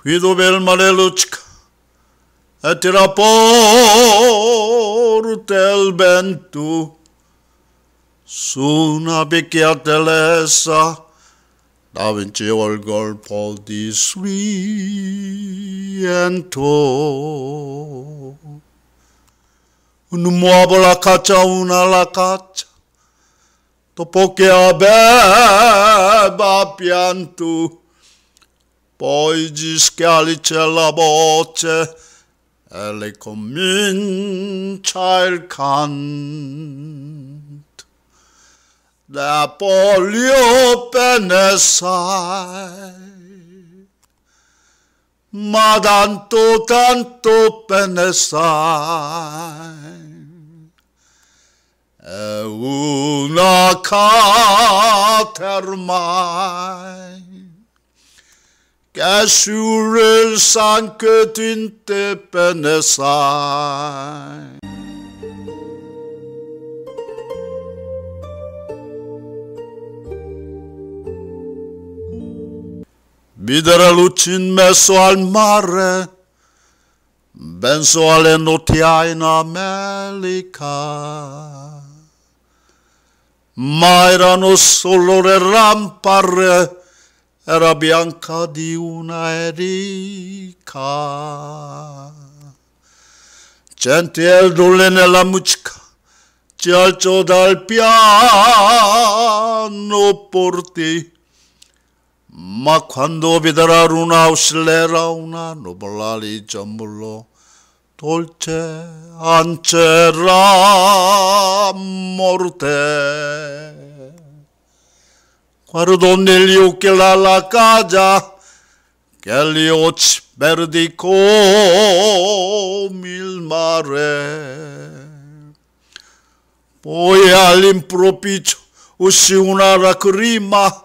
Guido Belmarelucca, e tira porte il vento su una vecchia telesa, da vincevo il colpo di suento. Un muovo la caccia, una la caccia, dopo che aveva pianto, poi gli schiali c'è la voce e le comincia il canto. Da polio ne sai, ma tanto ne sai, è una catermai che sur il sangue tinte ne sai. Videre luci in mezzo al mare, penso alle notti in America, ma erano solo le rampare, era bianca di una erica. Senti il rulle nella musica, ci alzò dal piano porti, ma quando videro una oscillera una nuvola li giambolò, dolce ancera morte. Guardò negli occhi la casa, che gli occhi verdi come il mare. Poi all'improvviso uscì una lacrima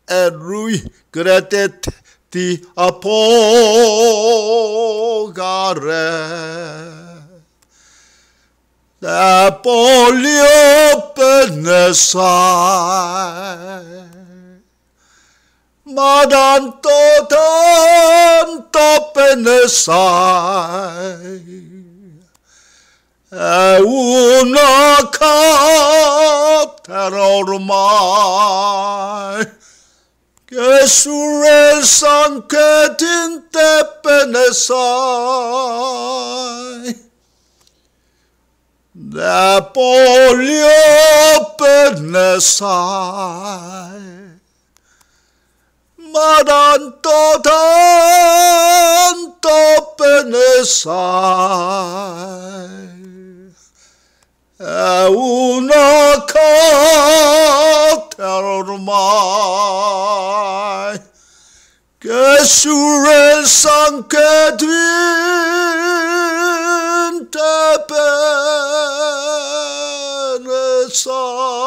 e lui credette di appogare. Da polio ne sai, ma tanto ne sai, è una cattera ormai, che sur il sangue tinte ne sai. Da polio ne sai, ma tanto ne sai, è una cattera ormai, che sur il sangue tinte ne sai.